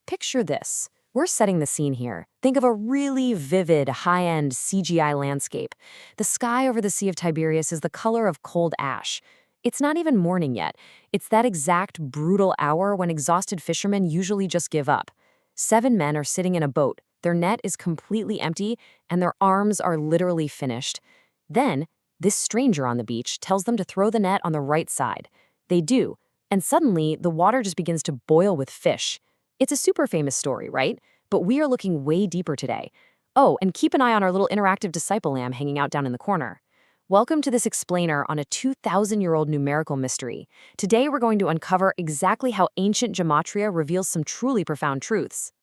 Picture this. We're setting the scene here. Think of a really vivid, high-end CGI landscape. The sky over the Sea of Tiberias is the color of cold ash. It's not even morning yet. It's that exact brutal hour when exhausted fishermen usually just give up. 7 men are sitting in a boat. Their net is completely empty, and their arms are literally finished. Then, this stranger on the beach tells them to throw the net on the right side. They do, and suddenly, the water just begins to boil with fish. It's a super famous story, right? But we are looking way deeper today. Oh, and keep an eye on our little interactive disciple lamb hanging out down in the corner. Welcome to this explainer on a 2,000-year-old numerical mystery. Today we're going to uncover exactly how ancient gematria reveals some truly profound truths.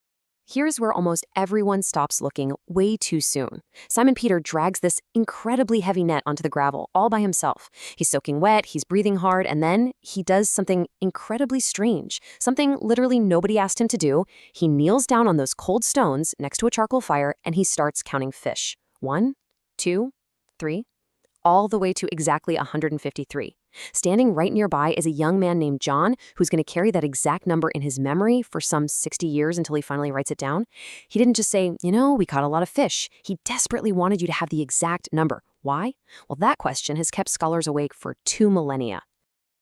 Here's where almost everyone stops looking way too soon. Simon Peter drags this incredibly heavy net onto the gravel all by himself. He's soaking wet, he's breathing hard, and then he does something incredibly strange, something literally nobody asked him to do. He kneels down on those cold stones next to a charcoal fire and he starts counting fish. 1, 2, 3, all the way to exactly 153. Standing right nearby is a young man named John who's going to carry that exact number in his memory for some 60 years until he finally writes it down. He didn't just say, we caught a lot of fish. He desperately wanted you to have the exact number. Why? Well, that question has kept scholars awake for 2 millennia.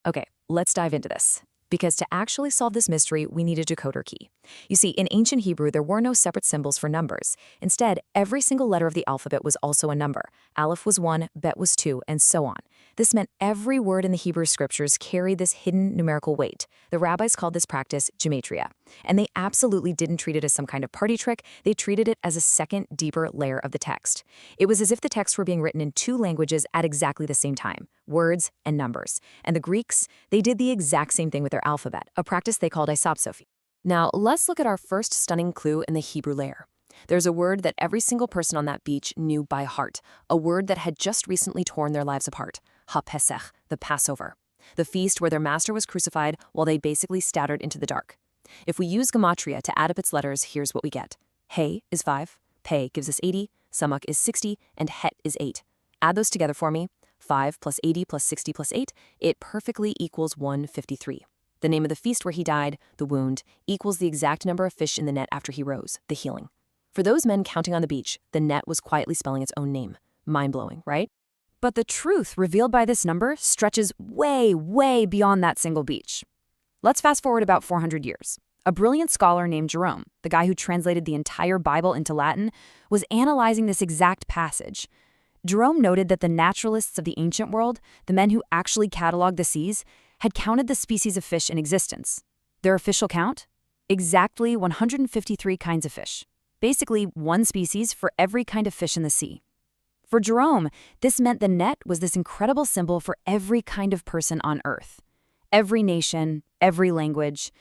Okay, let's dive into this. Because to actually solve this mystery, we need a decoder key. You see, in ancient Hebrew, there were no separate symbols for numbers. Instead, every single letter of the alphabet was also a number. Aleph was 1, Bet was 2, and so on. This meant every word in the Hebrew scriptures carried this hidden numerical weight. The rabbis called this practice gematria. And they absolutely didn't treat it as some kind of party trick. They treated it as a second, deeper layer of the text. It was as if the texts were being written in 2 languages at exactly the same time, words and numbers. And the Greeks, they did the exact same thing with their alphabet, a practice they called isopsophy. Now, let's look at our first stunning clue in the Hebrew layer. There's a word that every single person on that beach knew by heart, a word that had just recently torn their lives apart. Ha-Pesach, the Passover. The feast where their master was crucified while they basically scattered into the dark. If we use gematria to add up its letters, here's what we get. He is 5, Pe gives us 80, Samak is 60, and Het is 8. Add those together for me. 5 plus 80 plus 60 plus 8, it perfectly equals 153. The name of the feast where he died, the wound, equals the exact number of fish in the net after he rose, the healing. For those men counting on the beach, the net was quietly spelling its own name. Mind-blowing, right? But the truth revealed by this number stretches way, way beyond that single beach. Let's fast forward about 400 years. A brilliant scholar named Jerome, the guy who translated the entire Bible into Latin, was analyzing this exact passage. Jerome noted that the naturalists of the ancient world, the men who actually cataloged the seas, had counted the species of fish in existence. Their official count? Exactly 153 kinds of fish. Basically, 1 species for every kind of fish in the sea. For Jerome, this meant the net was this incredible symbol for every kind of person on Earth. Every nation, every language.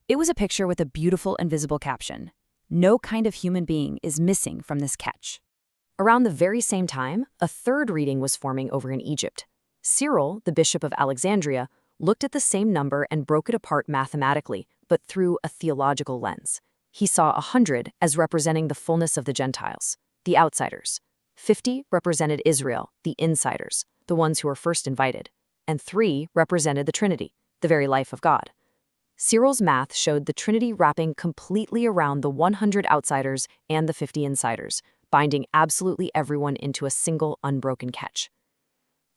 It was a picture with a beautiful and visible caption. No kind of human being is missing from this catch. Around the very same time, a third reading was forming over in Egypt. Cyril, the bishop of Alexandria, looked at the same number and broke it apart mathematically, but through a theological lens. He saw 100 as representing the fullness of the Gentiles, the outsiders. 50 represented Israel, the insiders, the ones who were first invited. And 3 represented the Trinity, the very life of God. Cyril's math showed the Trinity wrapping completely around the 100 outsiders and the 50 insiders, binding absolutely everyone into a single unbroken catch.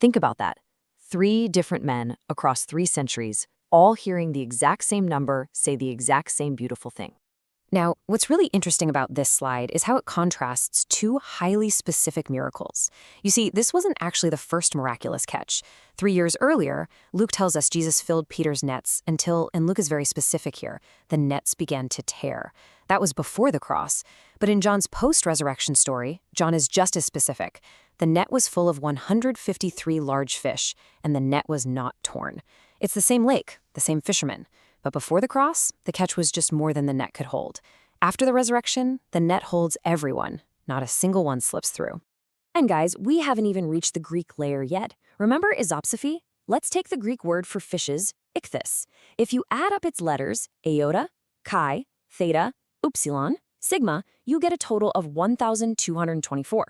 Think about that. 3 different men across 3 centuries, all hearing the exact same number say the exact same beautiful thing. Now, what's really interesting about this slide is how it contrasts 2 highly specific miracles. You see, this wasn't actually the first miraculous catch. 3 years earlier, Luke tells us Jesus filled Peter's nets until, and Luke is very specific here, the nets began to tear. That was before the cross. But in John's post-resurrection story, John is just as specific. The net was full of 153 large fish, and the net was not torn. It's the same lake, the same fishermen. But before the cross, the catch was just more than the net could hold. After the resurrection, the net holds everyone. Not a single one slips through. And guys, we haven't even reached the Greek layer yet. Remember isopsophy? Let's take the Greek word for fishes, ichthys. If you add up its letters, iota, chi, theta, upsilon, sigma, you get a total of 1,224.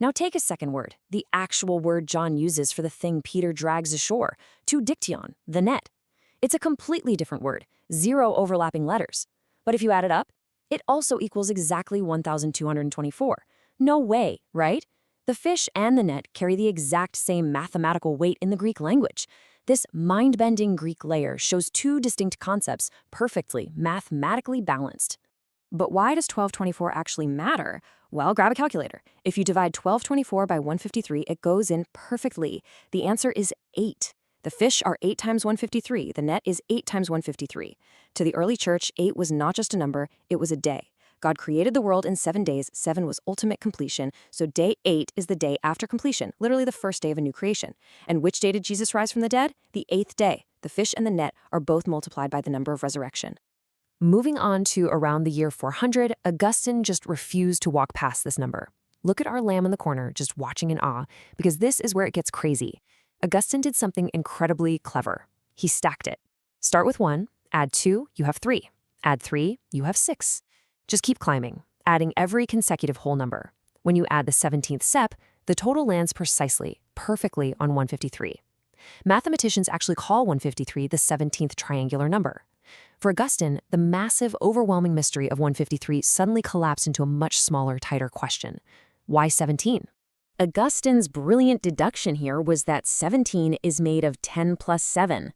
Now take a second word, the actual word John uses for the thing Peter drags ashore, to diktion, the net. It's a completely different word, 0 overlapping letters. But if you add it up, it also equals exactly 1,224. No way, right? The fish and the net carry the exact same mathematical weight in the Greek language. This mind-bending Greek layer shows two distinct concepts perfectly, mathematically balanced. But why does 1224 actually matter? Well, grab a calculator. If you divide 1224 by 153, it goes in perfectly. The answer is 8. The fish are 8 times 153. The net is 8 times 153. To the early church, 8 was not just a number, it was a day. God created the world in 7 days. 7 was ultimate completion. So day 8 is the day after completion, literally the first day of a new creation. And which day did Jesus rise from the dead? The 8th day. The fish and the net are both multiplied by the number of resurrection. Moving on to around the year 400, Augustine just refused to walk past this number. Look at our lamb in the corner, just watching in awe, because this is where it gets crazy. Augustine did something incredibly clever. He stacked it. Start with 1, add 2, you have 3. Add 3, you have 6. Just keep climbing, adding every consecutive whole number. When you add the 17th step, the total lands precisely, perfectly on 153. Mathematicians actually call 153 the 17th triangular number. For Augustine, the massive, overwhelming mystery of 153 suddenly collapsed into a much smaller, tighter question. Why 17? Augustine's brilliant deduction here was that 17 is made of 10 plus 7.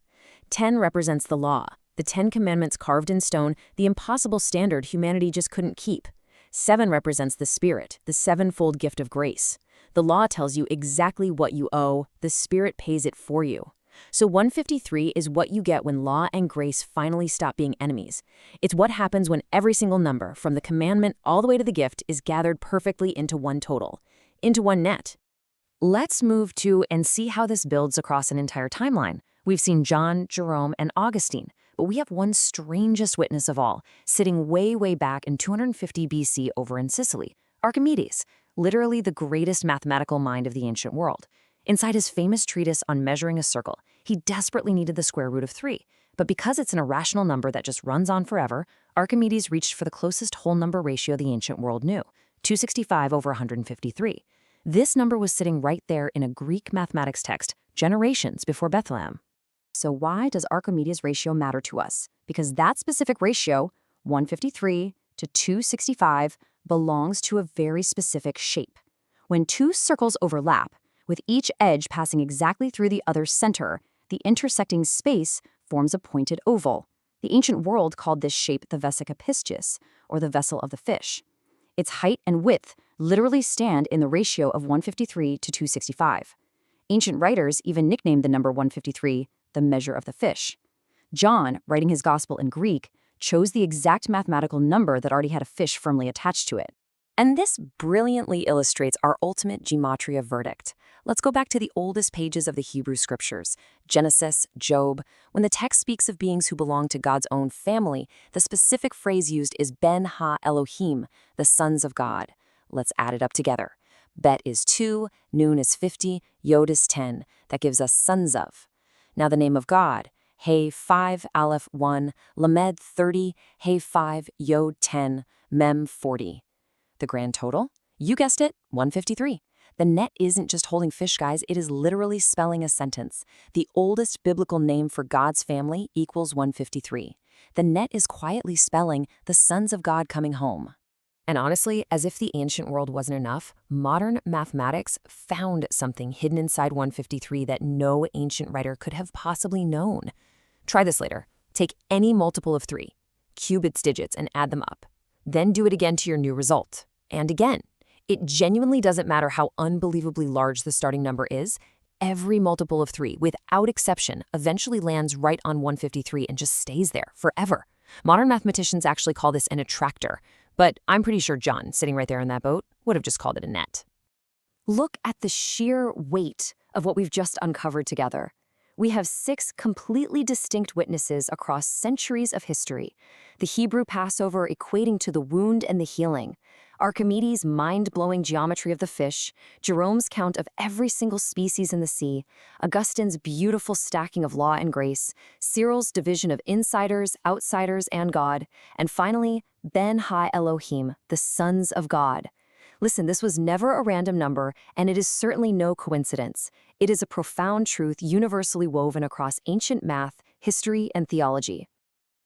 10 represents the law, the 10 commandments carved in stone, the impossible standard humanity just couldn't keep. 7 represents the Spirit, the sevenfold gift of grace. The law tells you exactly what you owe, the Spirit pays it for you. So 153 is what you get when law and grace finally stop being enemies. It's what happens when every single number, from the commandment all the way to the gift, is gathered perfectly into one total, into one net. Let's move to and see how this builds across an entire timeline. We've seen John, Jerome, and Augustine, but we have one strangest witness of all, sitting way, way back in 250 BC over in Sicily, Archimedes, literally the greatest mathematical mind of the ancient world. Inside his famous treatise on measuring a circle, he desperately needed the square root of 3. But because it's an irrational number that just runs on forever, Archimedes reached for the closest whole number ratio the ancient world knew, 265 over 153. This number was sitting right there in a Greek mathematics text, generations before Bethlehem. So why does Archimedes' ratio matter to us? Because that specific ratio, 153 to 265, belongs to a very specific shape. When two circles overlap, with each edge passing exactly through the other's center, the intersecting space forms a pointed oval. The ancient world called this shape the vesica piscis, or the vessel of the fish. Its height and width literally stand in the ratio of 153 to 265. Ancient writers even nicknamed the number 153 the measure of the fish. John, writing his gospel in Greek, chose the exact mathematical number that already had a fish firmly attached to it. And this brilliantly illustrates our ultimate gematria verdict. Let's go back to the oldest pages of the Hebrew scriptures, Genesis, Job. When the text speaks of beings who belong to God's own family, the specific phrase used is Ben ha-Elohim, the sons of God. Let's add it up together. Bet is 2, Nun is 50, Yod is 10. That gives us sons of. Now the name of God, Hey 5, Aleph 1, Lamed 30, Hey 5, Yod 10, Mem 40. The grand total? You guessed it, 153. The net isn't just holding fish, guys, it is literally spelling a sentence. The oldest biblical name for God's family equals 153. The net is quietly spelling the sons of God coming home. And honestly, as if the ancient world wasn't enough, modern mathematics found something hidden inside 153 that no ancient writer could have possibly known. Try this later. Take any multiple of 3, cube its digits, and add them up. Then do it again to your new result. And again. It genuinely doesn't matter how unbelievably large the starting number is. Every multiple of 3, without exception, eventually lands right on 153 and just stays there forever. Modern mathematicians actually call this an attractor, but I'm pretty sure John, sitting right there in that boat, would have just called it a net. Look at the sheer weight of what we've just uncovered together. We have 6 completely distinct witnesses across centuries of history. The Hebrew Passover equating to the wound and the healing. Archimedes' mind-blowing geometry of the fish, Jerome's count of every single species in the sea, Augustine's beautiful stacking of law and grace, Cyril's division of insiders, outsiders, and God, and finally, Ben ha-Elohim, the sons of God. Listen, this was never a random number, and it is certainly no coincidence. It is a profound truth universally woven across ancient math, history, and theology.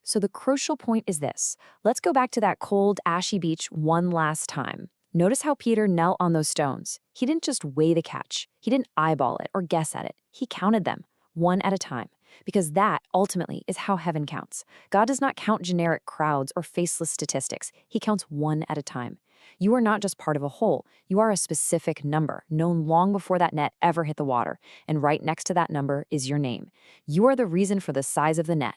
So the crucial point is this. Let's go back to that cold, ashy beach one last time. Notice how Peter knelt on those stones. He didn't just weigh the catch. He didn't eyeball it or guess at it. He counted them, one at a time. Because that, ultimately, is how heaven counts. God does not count generic crowds or faceless statistics. He counts one at a time. You are not just part of a whole. You are a specific number, known long before that net ever hit the water. And right next to that number is your name. You are the reason for the size of the net.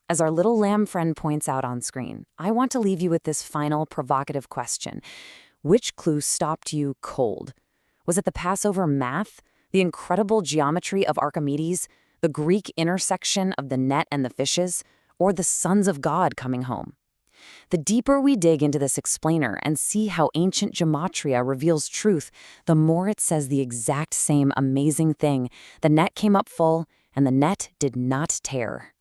As our little lamb friend points out on screen, I want to leave you with this final provocative question. Which clue stopped you cold? Was it the Passover math, the incredible geometry of Archimedes, the Greek intersection of the net and the fishes, or the sons of God coming home? The deeper we dig into this explainer and see how ancient gematria reveals truth, the more it says the exact same amazing thing. The net came up full, and the net did not tear.